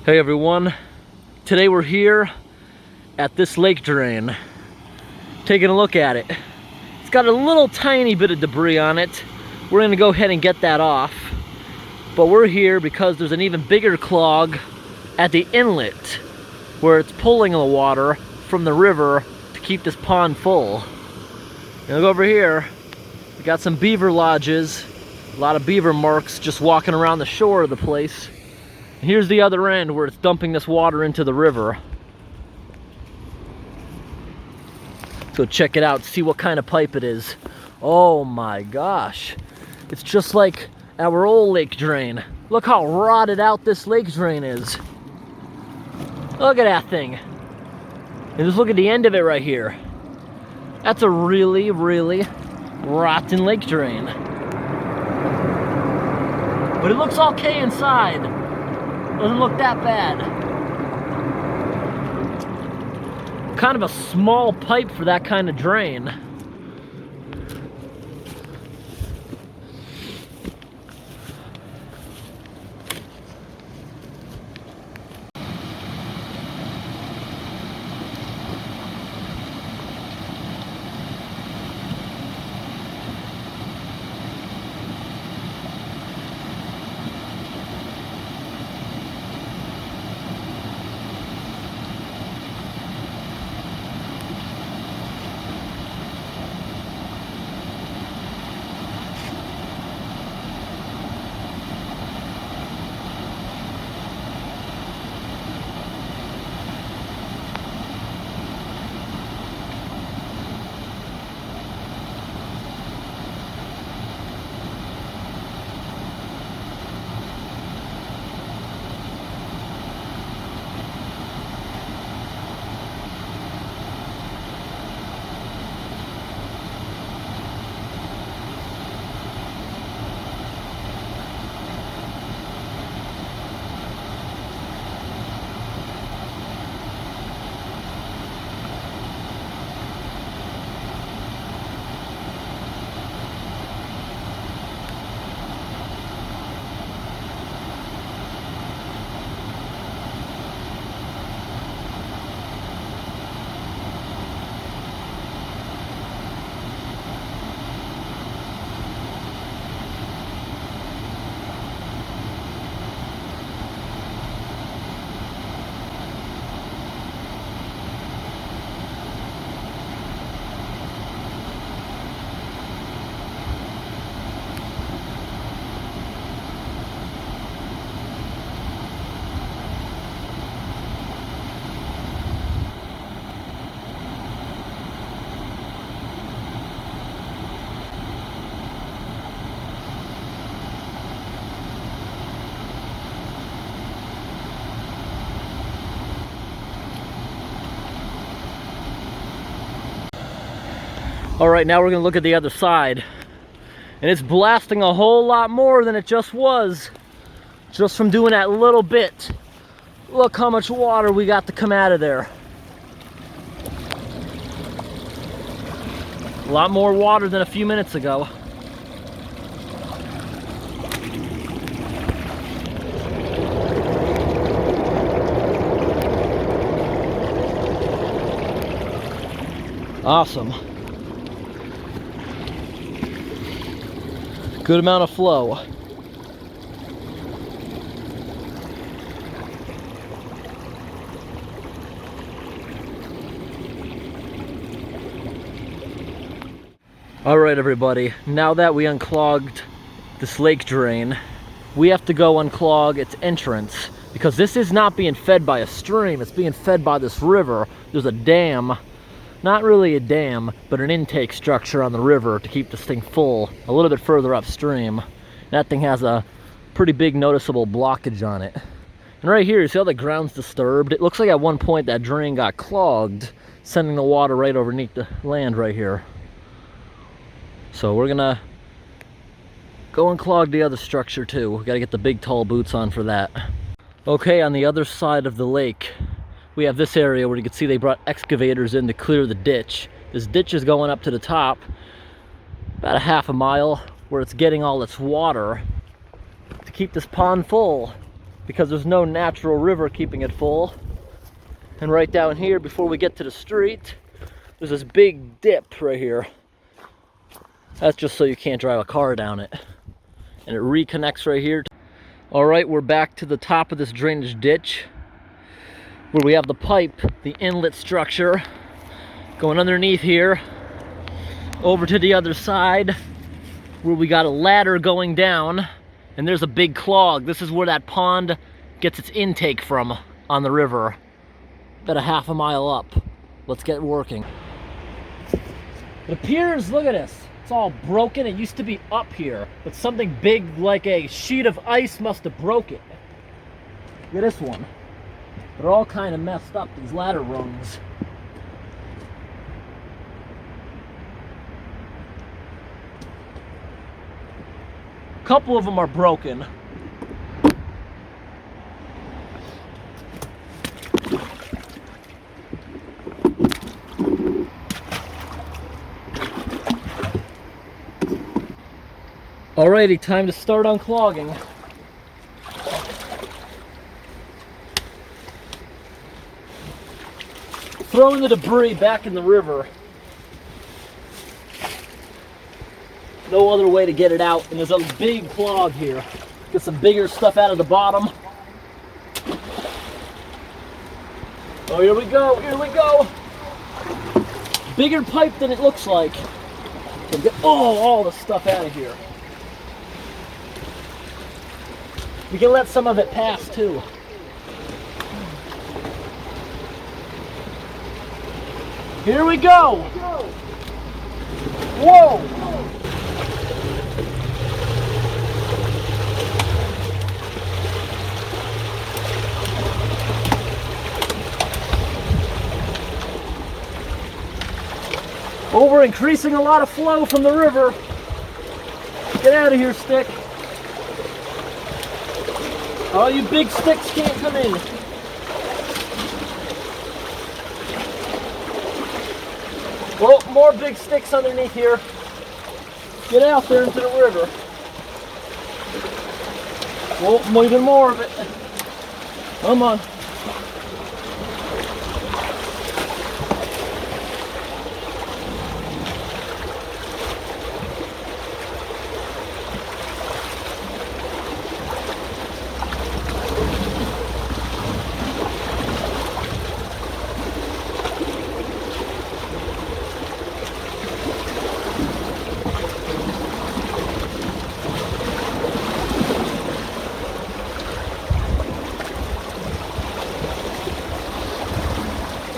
Hey everyone, today we're here at this lake drain, taking a look at it. It's got a little tiny bit of debris on it. We're gonna go ahead and get that off. But we're here because there's an even bigger clog at the inlet where it's pulling the water from the river to keep this pond full. Now go over here, we got some beaver lodges, a lot of beaver marks just walking around the shore of the place. Here's the other end where it's dumping this water into the river. So check it out, see what kind of pipe it is. Oh my gosh. It's just like our old lake drain. Look how rotted out this lake drain is. Look at that thing. And just look at the end of it right here. That's a really, really rotten lake drain. But it looks okay inside. Doesn't look that bad. Kind of a small pipe for that kind of drain. All right, now we're gonna look at the other side. And it's blasting a whole lot more than it just was, just from doing that little bit. Look how much water we got to come out of there. A lot more water than a few minutes ago. Awesome. Good amount of flow. All right, everybody, now that we unclogged this lake drain, we have to go unclog its entrance because this is not being fed by a stream, it's being fed by this river. There's a dam. Not really a dam, but an intake structure on the river to keep this thing full a little bit further upstream. That thing has a pretty big noticeable blockage on it. And right here, you see how the ground's disturbed? It looks like at one point that drain got clogged, sending the water right underneath the land right here. So we're gonna go and clog the other structure too. We gotta get the big tall boots on for that. Okay, on the other side of the lake, we have this area where you can see they brought excavators in to clear the ditch. This ditch is going up to the top, about a half a mile, where it's getting all its water to keep this pond full. because there's no natural river keeping it full. And right down here, before we get to the street, there's this big dip right here. That's just so you can't drive a car down it. And it reconnects right here. All right, we're back to the top of this drainage ditch where we have the pipe, the inlet structure, going underneath here, over to the other side where we got a ladder going down, and there's a big clog. This is where that pond gets its intake from on the river. About a half a mile up. Let's get working. It appears, look at this, it's all broken. It used to be up here, but something big like a sheet of ice must have broke it. Look at this one. They're all kind of messed up, these ladder rungs. A couple of them are broken. Alrighty, time to start unclogging. Throwing the debris back in the river. No other way to get it out, and there's a big clog here. Get some bigger stuff out of the bottom. Oh, here we go, here we go. Bigger pipe than it looks like. So get all the stuff out of here. We can let some of it pass too. Here we go. Whoa. Oh, we're increasing a lot of flow from the river. Get out of here, stick. All you big sticks can't come in. Well, more big sticks underneath here. Get out there into the river. Well, even more of it. Come on.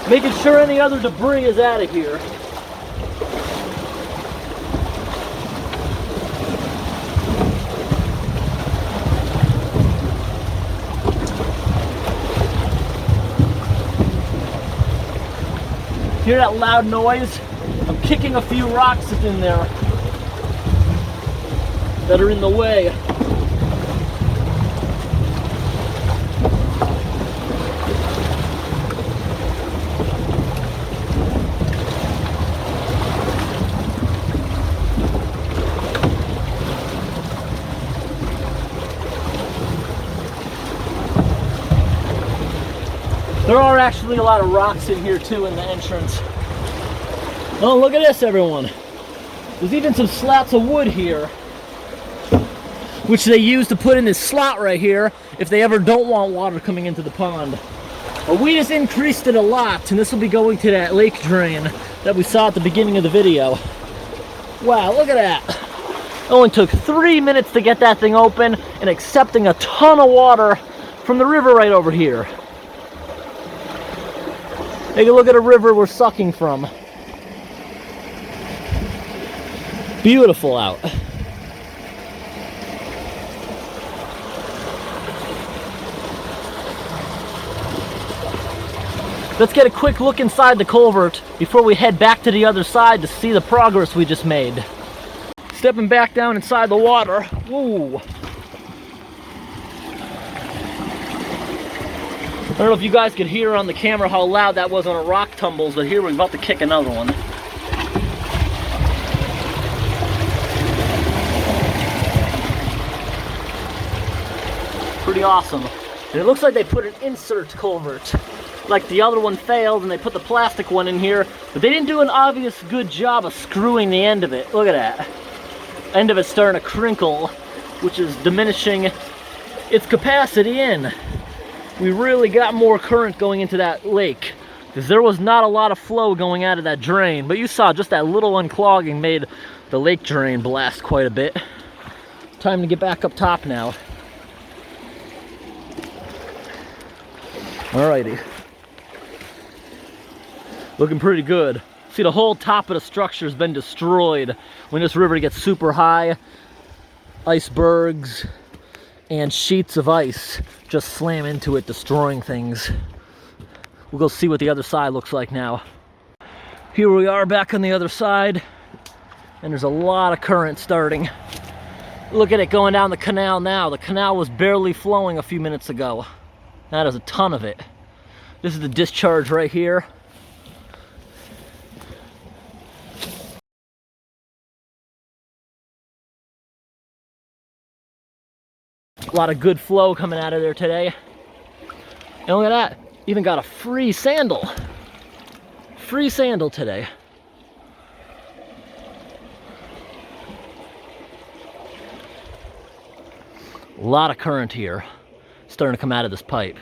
Making sure any other debris is out of here. Hear that loud noise? I'm kicking a few rocks in there that are in the way. There are actually a lot of rocks in here too in the entrance. Oh, look at this, everyone. There's even some slats of wood here, which they use to put in this slot right here if they ever don't want water coming into the pond. But we just increased it a lot, and this will be going to that lake drain that we saw at the beginning of the video. Wow, look at that. It only took 3 minutes to get that thing open and accepting a ton of water from the river right over here. Take a look at a river we're sucking from. Beautiful out. Let's get a quick look inside the culvert before we head back to the other side to see the progress we just made. Stepping back down inside the water. Whoa. I don't know if you guys could hear on the camera how loud that was on a rock tumbles, but here we're about to kick another one. Pretty awesome. And it looks like they put an insert culvert. Like the other one failed and they put the plastic one in here, but they didn't do an obvious good job of screwing the end of it. Look at that. End of it's starting to crinkle, which is diminishing its capacity in. We really got more current going into that lake because there was not a lot of flow going out of that drain, but you saw just that little unclogging made the lake drain blast quite a bit. Time to get back up top now. Alrighty. Looking pretty good. See, the whole top of the structure has been destroyed when this river gets super high. Icebergs and sheets of ice just slam into it, destroying things. We'll go see what the other side looks like now. Here we are back on the other side, and there's a lot of current starting. Look at it going down the canal now. The canal was barely flowing a few minutes ago. Now there's a ton of it. This is the discharge right here. A lot of good flow coming out of there today. And look at that, even got a free sandal. Free sandal today. A lot of current here starting to come out of this pipe.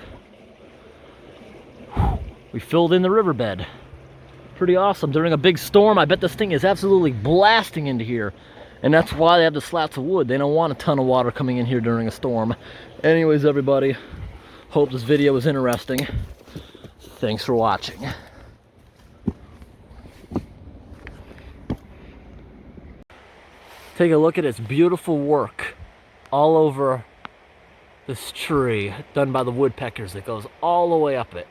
We filled in the riverbed. Pretty awesome. During a big storm, I bet this thing is absolutely blasting into here. And that's why they have the slats of wood. They don't want a ton of water coming in here during a storm. Anyways, everybody, hope this video was interesting. Thanks for watching. Take a look at its beautiful work all over this tree done by the woodpeckers that goes all the way up it.